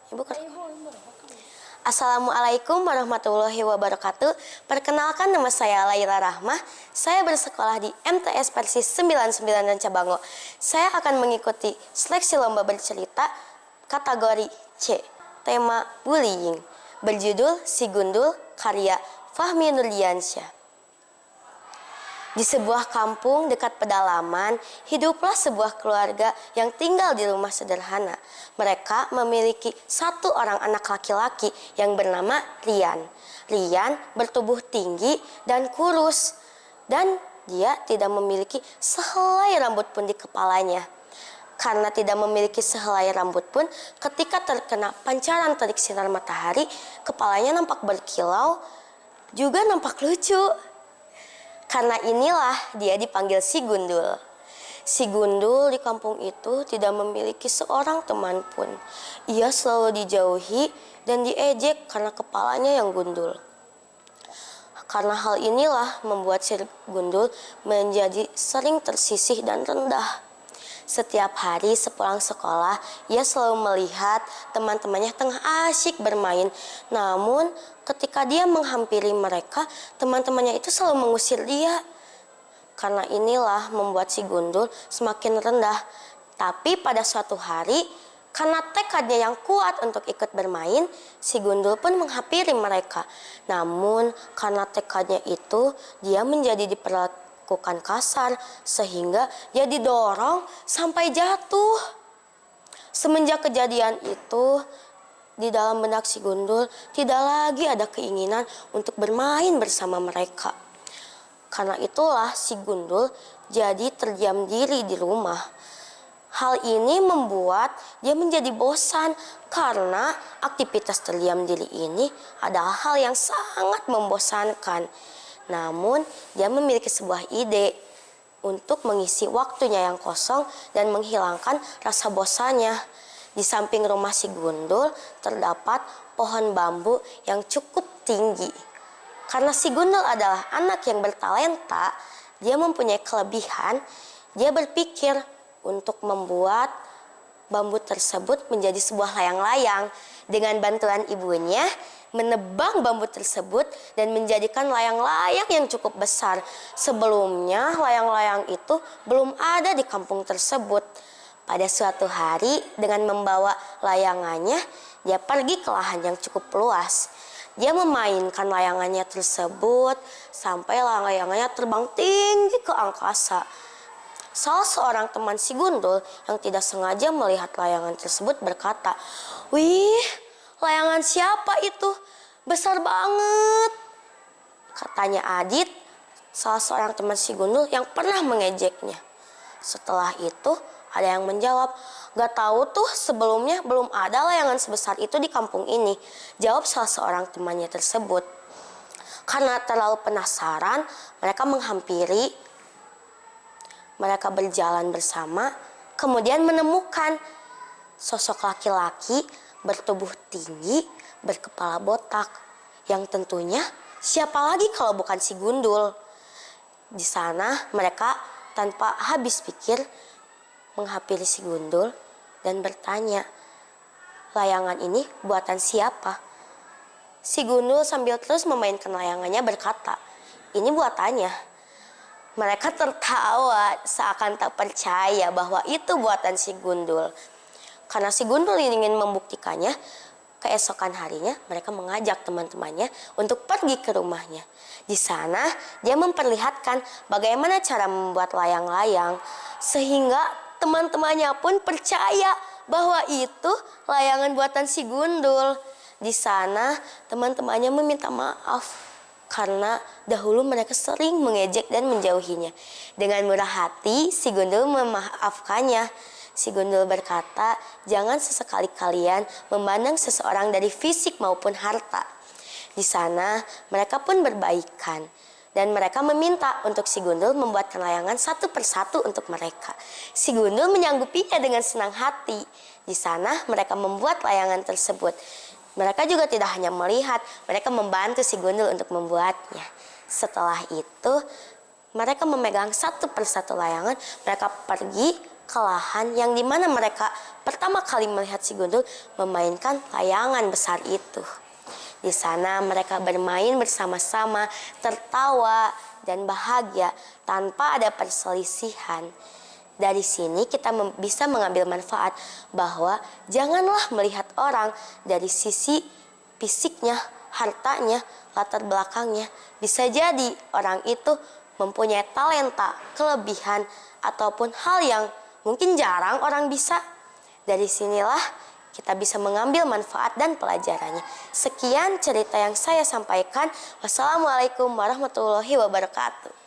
Ibu Assalamualaikum warahmatullahi wabarakatuh. Perkenalkan, nama saya Laila Rahmah. Saya bersekolah di MTS Persis 99 Rancabango. Saya akan mengikuti seleksi lomba bercerita kategori C. Tema bullying. Berjudul Si Gundul, karya Fahmi Nurdiansyah. Di sebuah kampung dekat pedalaman, hiduplah sebuah keluarga yang tinggal di rumah sederhana. Mereka memiliki satu orang anak laki-laki yang bernama Rian. Rian bertubuh tinggi dan kurus, dan dia tidak memiliki sehelai rambut pun di kepalanya. Karena tidak memiliki sehelai rambut pun, ketika terkena pancaran terik sinar matahari, kepalanya nampak berkilau, juga nampak lucu. Karena inilah dia dipanggil Si Gundul. Si Gundul di kampung itu tidak memiliki seorang teman pun. Ia selalu dijauhi dan diejek karena kepalanya yang gundul. Karena hal inilah membuat Si Gundul menjadi sering tersisih dan rendah. Setiap hari sepulang sekolah, ia selalu melihat teman-temannya tengah asyik bermain. Namun, ketika dia menghampiri mereka, teman-temannya itu selalu mengusir dia. Karena inilah membuat Si Gundul semakin rendah. Tapi pada suatu hari, karena tekadnya yang kuat untuk ikut bermain, Si Gundul pun menghampiri mereka. Namun, karena tekadnya itu, dia menjadi diperlakukan kasar sehingga dia didorong sampai jatuh. Semenjak kejadian itu, di dalam benak Si Gundul tidak lagi ada keinginan untuk bermain bersama mereka. Karena itulah Si Gundul jadi terdiam diri di rumah. Hal ini membuat dia menjadi bosan karena aktivitas terdiam diri ini adalah hal yang sangat membosankan. Namun, dia memiliki sebuah ide untuk mengisi waktunya yang kosong dan menghilangkan rasa bosannya. Di samping rumah Si Gundul terdapat pohon bambu yang cukup tinggi. Karena Si Gundul adalah anak yang bertalenta, dia mempunyai kelebihan. Dia berpikir untuk membuat bambu tersebut menjadi sebuah layang-layang. Dengan bantuan ibunya, menebang bambu tersebut dan menjadikan layang-layang yang cukup besar. Sebelumnya layang-layang itu belum ada di kampung tersebut. Pada suatu hari, dengan membawa layangannya, dia pergi ke lahan yang cukup luas. Dia memainkan layangannya tersebut sampai layangannya terbang tinggi ke angkasa. Salah seorang teman Si Gundul yang tidak sengaja melihat layangan tersebut berkata, "Wih, layangan siapa itu? Besar banget." Katanya Adit, salah seorang teman Si Gundul yang pernah mengejeknya. Setelah itu ada yang menjawab, "Gak tahu tuh, sebelumnya belum ada layangan sebesar itu di kampung ini," jawab salah seorang temannya tersebut. Karena terlalu penasaran, mereka menghampiri. Mereka berjalan bersama, kemudian menemukan sosok laki-laki bertubuh tinggi, berkepala botak, yang tentunya siapa lagi kalau bukan Si Gundul. Di sana mereka tanpa habis pikir menghampiri Si Gundul dan bertanya, "Layangan ini buatan siapa?" Si Gundul sambil terus memainkan layangannya berkata, "Ini buatannya." Mereka tertawa seakan tak percaya bahwa itu buatan Si Gundul. Karena Si Gundul ingin membuktikannya, keesokan harinya mereka mengajak teman-temannya untuk pergi ke rumahnya. Di sana dia memperlihatkan bagaimana cara membuat layang-layang, sehingga teman-temannya pun percaya bahwa itu layangan buatan Si Gundul. Di sana teman-temannya meminta maaf karena dahulu mereka sering mengejek dan menjauhinya. Dengan murah hati, Si Gundul memaafkannya. Si Gundul berkata, "Jangan sesekali kalian memandang seseorang dari fisik maupun harta." Di sana, mereka pun berbaikan. Dan mereka meminta untuk Si Gundul membuatkan layangan satu persatu untuk mereka. Si Gundul menyanggupinya dengan senang hati. Di sana, mereka membuat layangan tersebut. Mereka juga tidak hanya melihat, mereka membantu Si Gundul untuk membuatnya. Setelah itu, mereka memegang satu persatu layangan, mereka pergi ke lahan yang dimana mereka pertama kali melihat si Gundul memainkan layangan besar itu. Di sana mereka bermain bersama-sama, tertawa dan bahagia tanpa ada perselisihan. Dari sini kita bisa mengambil manfaat bahwa janganlah melihat orang dari sisi fisiknya, hartanya, latar belakangnya. Bisa jadi orang itu mempunyai talenta, kelebihan, ataupun hal yang mungkin jarang orang bisa. Dari sinilah kita bisa mengambil manfaat dan pelajarannya. Sekian cerita yang saya sampaikan. Wassalamualaikum warahmatullahi wabarakatuh.